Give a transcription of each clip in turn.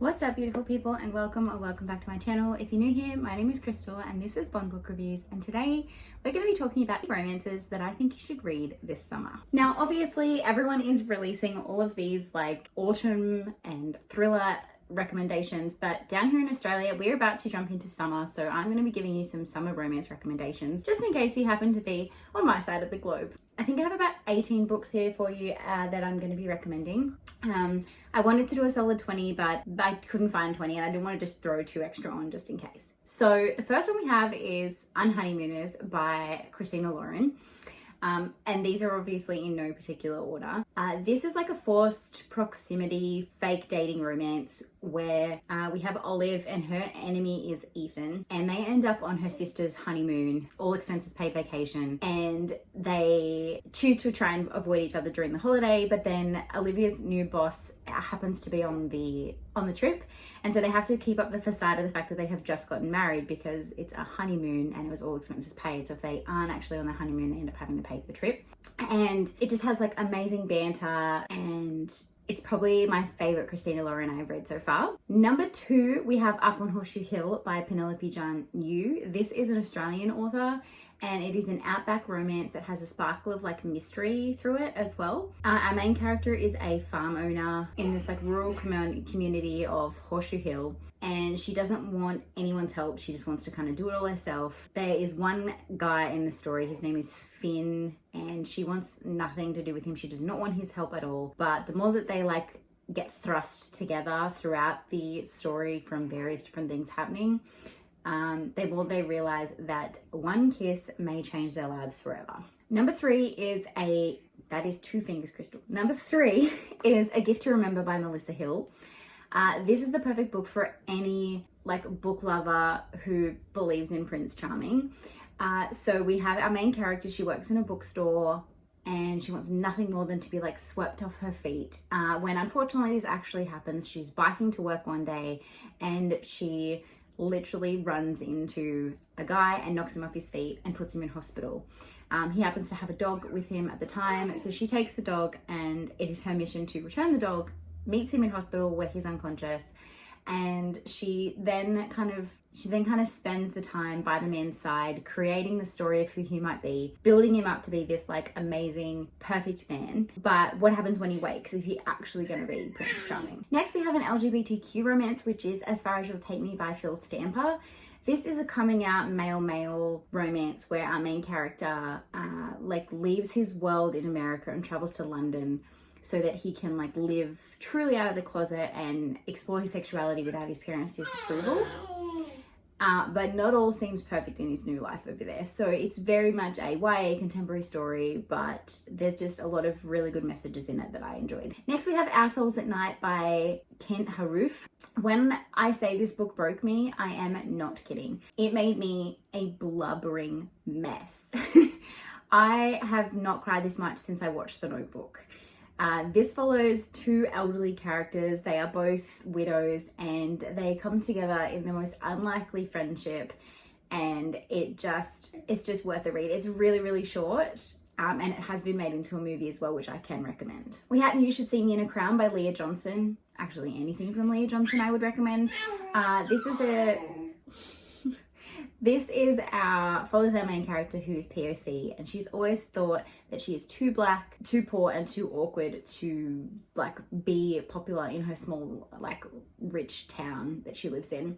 What's up, beautiful people, and welcome back to my channel. If you're new here, my name is Crystal and this is Bond Book Reviews, and today we're going to be talking about romances that I think you should read this summer. Now obviously everyone is releasing all of these like autumn and thriller recommendations, but down here in Australia we're about to jump into summer, so I'm going to be giving you some summer romance recommendations just in case you happen to be on my side of the globe. I think I have about 18 books here for you that I'm going to be recommending. I wanted to do a solid 20, but I couldn't find 20 and I didn't want to just throw 2 extra on just in case. So the first one we have is Unhoneymooners by Christina Lauren. And these are obviously in no particular order. This is like a forced proximity, fake dating romance where we have Olive and her enemy is Ethan, and they end up on her sister's honeymoon, all expenses paid vacation, and they choose to try and avoid each other during the holiday, but then Olivia's new boss happens to be on the trip, and so they have to keep up the facade of the fact that they have just gotten married because it's a honeymoon and it was all expenses paid. So if they aren't actually on the honeymoon, they end up having to pay for the trip. And it just has like amazing banter, and it's probably my favorite Christina Lauren I've read so far. Number 2, we have Up on Horseshoe Hill by Penelope John Yu. This is an Australian author, and it is an outback romance that has a sparkle of like mystery through it as well. Our main character is a farm owner in this like rural community of Horseshoe Hill, and she doesn't want anyone's help. She just wants to kind of do it all herself. There is one guy in the story, his name is Finn, and she wants nothing to do with him. She does not want his help at all. But the more that they like get thrust together throughout the story from various different things happening, they realize that one kiss may change their lives forever. Number 3 is that is 2 fingers, Crystal. Number 3 is A Gift to Remember by Melissa Hill. This is the perfect book for any like book lover who believes in Prince Charming. So we have our main character. She works in a bookstore and she wants nothing more than to be like swept off her feet. When unfortunately this actually happens, she's biking to work one day and she literally runs into a guy and knocks him off his feet and puts him in hospital. He happens to have a dog with him at the time, so she takes the dog and it is her mission to return the dog, meets him in hospital where he's unconscious, and she then kind of spends the time by the man's side, creating the story of who he might be, building him up to be this like amazing, perfect man. But what happens when he wakes? Is he actually going to be Prince Charming? Next, we have an LGBTQ romance, which is As Far As You'll Take Me by Phil Stamper. This is a coming out male romance where our main character like leaves his world in America and travels to London so that he can like live truly out of the closet and explore his sexuality without his parents' disapproval. But not all seems perfect in his new life over there. So it's very much a YA contemporary story, but there's just a lot of really good messages in it that I enjoyed. Next, we have Our Souls at Night by Kent Haruf. When I say this book broke me, I am not kidding. It made me a blubbering mess. I have not cried this much since I watched The Notebook. This follows 2 elderly characters. They are both widows and they come together in the most unlikely friendship, and it's just worth a read. It's really, really short, and it has been made into a movie as well, which I can recommend. We have You Should See Me in a Crown by Leah Johnson. Actually, anything from Leah Johnson I would recommend. This follows our main character who is POC, and she's always thought that she is too black, too poor, and too awkward to like be popular in her small like rich town that she lives in.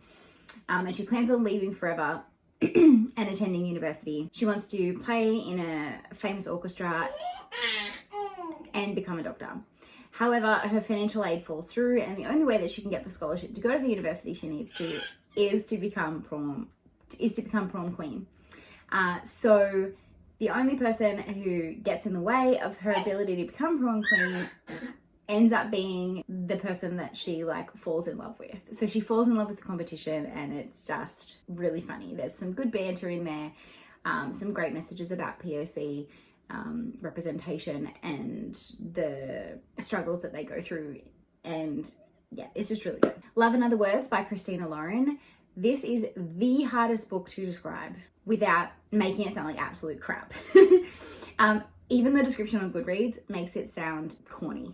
And she plans on leaving forever and attending university. She wants to play in a famous orchestra and become a doctor. However, her financial aid falls through, and the only way that she can get the scholarship to go to the university she needs to is to become prom queen. So the only person who gets in the way of her ability to become prom queen ends up being the person that she like falls in love with. So she falls in love with the competition, and it's just really funny. There's some good banter in there, some great messages about POC representation and the struggles that they go through, and yeah, it's just really good. Love and Other Words by Christina Lauren. This is the hardest book to describe without making it sound like absolute crap. Even the description on Goodreads makes it sound corny.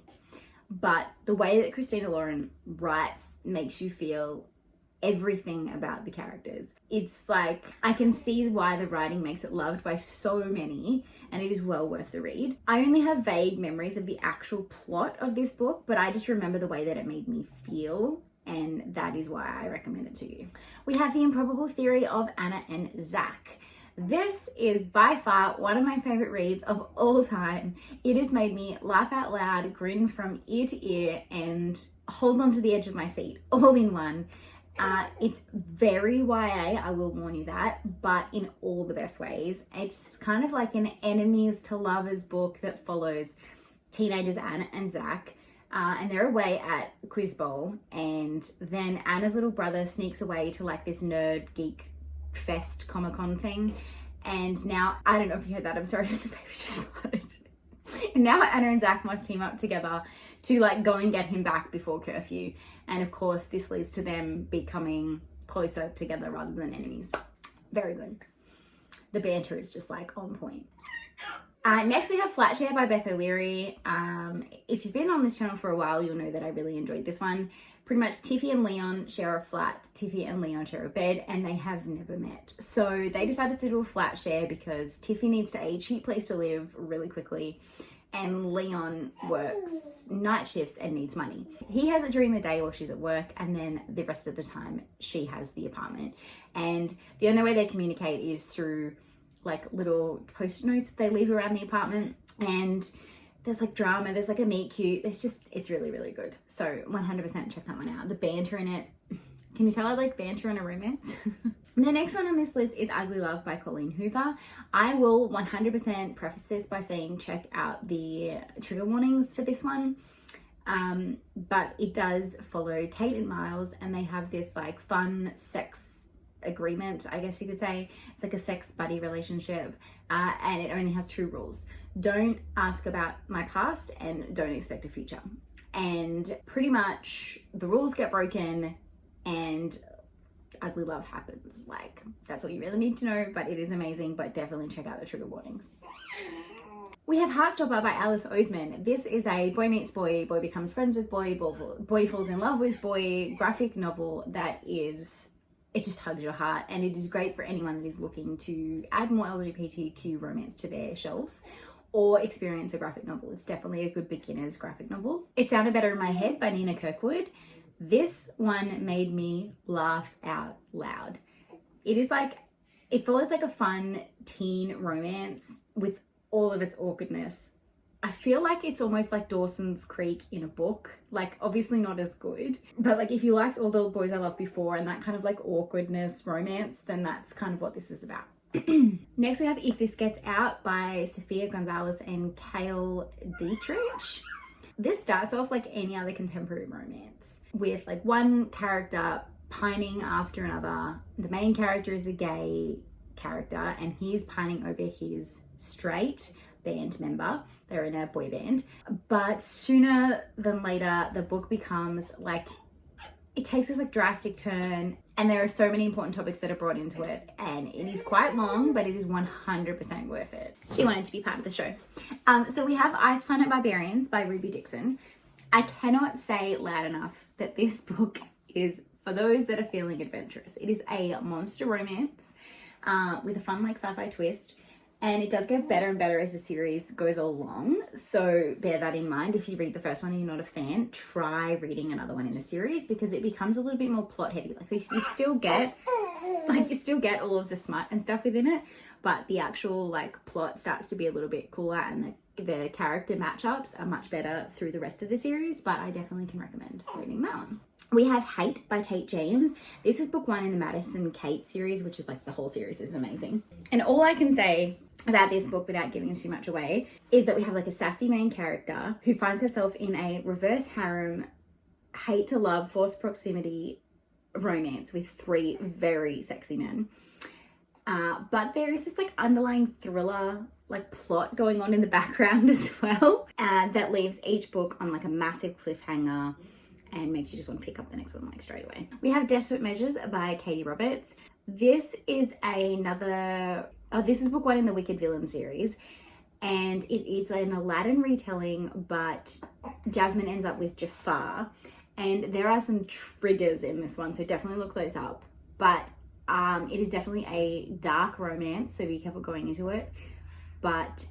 but the way that Christina Lauren writes makes you feel everything about the characters. It's like, I can see why the writing makes it loved by so many, and it is well worth the read. I only have vague memories of the actual plot of this book, but I just remember the way that it made me feel, and that is why I recommend it to you. We have The Improbable Theory of Anna and Zach. This is by far one of my favorite reads of all time. It has made me laugh out loud, grin from ear to ear, and hold on to the edge of my seat all in one. It's very YA, I will warn you that, but in all the best ways. It's kind of like an enemies to lovers book that follows teenagers Anna and Zach, and they're away at Quiz Bowl, and then Anna's little brother sneaks away to like this nerd geek fest Comic-Con thing, and now, I don't know if you heard that, I'm sorry, the baby just farted. And now Anna and Zach must team up together to like go and get him back before curfew. And of course, this leads to them becoming closer together rather than enemies. Very good. The banter is just like on point. Next we have Flatshare by Beth O'Leary. If you've been on this channel for a while, you'll know that I really enjoyed this one. Pretty much Tiffy and Leon share a flat, Tiffy and Leon share a bed, and they have never met. So they decided to do a flat share because Tiffy needs a cheap place to live really quickly, and Leon works night shifts and needs money. He has it during the day while she's at work, and then the rest of the time she has the apartment. And the only way they communicate is through like little post-it notes that they leave around the apartment. And there's like drama, there's like a meet cute, it's really, really good. So 100% check that one out. The banter in it, can you tell I like banter in a romance? The next one on this list is Ugly Love by Colleen Hoover. I will 100% preface this by saying check out the trigger warnings for this one. But it does follow Tate and Miles, and they have this like fun sex agreement, I guess you could say. It's like a sex buddy relationship, and it only has 2 rules. Don't ask about my past and don't expect a future. And pretty much the rules get broken and ugly love happens. Like, that's all you really need to know, but it is amazing. But definitely check out the trigger warnings. We have Heartstopper by Alice Oseman. This is a boy meets boy, boy becomes friends with boy, boy falls in love with boy graphic novel that is, it just hugs your heart, and it is great for anyone that is looking to add more LGBTQ romance to their shelves or experience a graphic novel. It's definitely a good beginner's graphic novel. It Sounded Better in My Head by Nina Kirkwood. This one made me laugh out loud. It is like, it follows like a fun teen romance with all of its awkwardness. I feel like it's almost like Dawson's Creek in a book. Like, obviously not as good, but like if you liked All the Boys I Loved Before and that kind of like awkwardness romance, then that's kind of what this is about. Next we have If This Gets Out by Sofia Gonzalez and Kale Dietrich. This starts off like any other contemporary romance with like one character pining after another. The main character is a gay character and he's pining over his straight band member. They're in a boy band, but sooner than later the book becomes like, it takes this like drastic turn, and there are so many important topics that are brought into it, and it is quite long, but it is 100% worth it. She wanted to be part of the show. So we have Ice Planet Barbarians by Ruby Dixon. I cannot say loud enough that this book is for those that are feeling adventurous. It is a monster romance with a fun like sci-fi twist. And it does get better and better as the series goes along. So bear that in mind. If you read the first one and you're not a fan, try reading another one in the series because it becomes a little bit more plot heavy. Like you still get all of the smut and stuff within it, but the actual like plot starts to be a little bit cooler, and the character matchups are much better through the rest of the series. But I definitely can recommend reading that one. We have Hate by Tate James. This is book 1 in the Madison Kate series, which is like the whole series is amazing. And all I can say about this book without giving too much away is that we have like a sassy main character who finds herself in a reverse harem, hate to love, forced proximity romance with 3 very sexy men. But there is this like underlying thriller like plot going on in the background as well, that leaves each book on like a massive cliffhanger and makes you just want to pick up the next one like straight away. We have Desperate Measures by Katie Roberts. This is this is book 1 in the Wicked Villain series. and it is an Aladdin retelling, but Jasmine ends up with Jafar, and there are some triggers in this one, so definitely look those up. But it is definitely a dark romance, so be careful going into it. But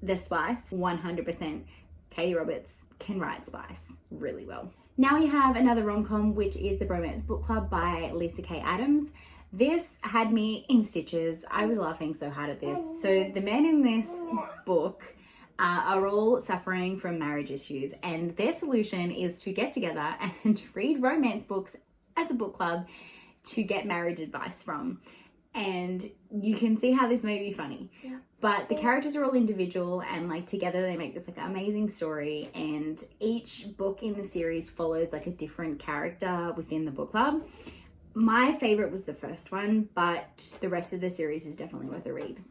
the spice, 100%. Katie Roberts can write spice really well. Now we have another rom-com, which is The Bromance Book Club by Lisa K. Adams. This had me in stitches. I was laughing so hard at this. So the men in this book are all suffering from marriage issues, and their solution is to get together and read romance books as a book club to get marriage advice from. And you can see how this may be funny. Yeah. But the characters are all individual, and like together they make this like amazing story, and each book in the series follows like a different character within the book club. My favorite was the first one, but the rest of the series is definitely worth a read.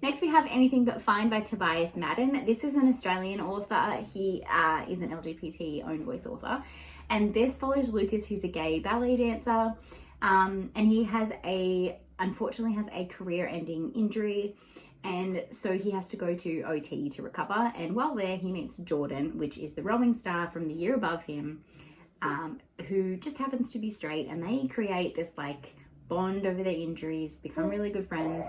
Next we have Anything But Fine by Tobias Madden. This is an Australian author. He is an LGBT owned voice author, and this follows Lucas, who's a gay ballet dancer, and he unfortunately has a career-ending injury, and so he has to go to OT to recover. And while there, he meets Jordan, which is the rowing star from the year above him, who just happens to be straight, and they create this like bond over their injuries, become really good friends,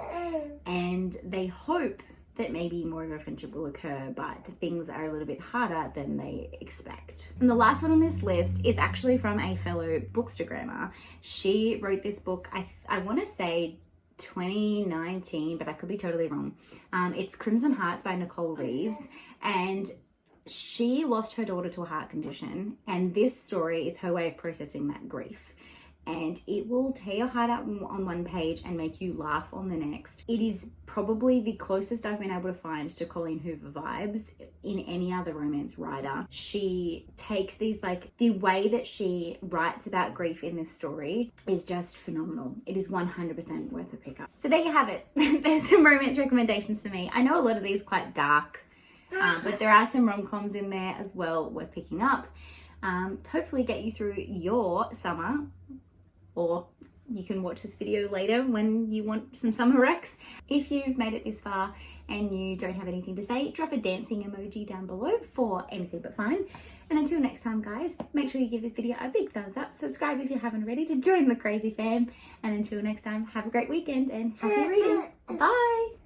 and they hope that maybe more of a friendship will occur, but things are a little bit harder than they expect. And the last one on this list is actually from a fellow bookstagrammer. She wrote this book, I want to say 2019, but I could be totally wrong. It's Crimson Hearts by Nicole Reeves, and she lost her daughter to a heart condition, and this story is her way of processing that grief. And it will tear your heart out on one page and make you laugh on the next. It is probably the closest I've been able to find to Colleen Hoover vibes in any other romance writer. She takes these, like, the way that she writes about grief in this story is just phenomenal. It is 100% worth a pickup. So there you have it. There's some romance recommendations for me. I know a lot of these are quite dark, but there are some rom-coms in there as well worth picking up. Hopefully get you through your summer, or you can watch this video later when you want some summer recs. If you've made it this far and you don't have anything to say, drop a dancing emoji down below for Anything But Fine. And until next time, guys, make sure you give this video a big thumbs up, subscribe if you haven't already to join the crazy fam, and until next time, have a great weekend and happy reading. Bye!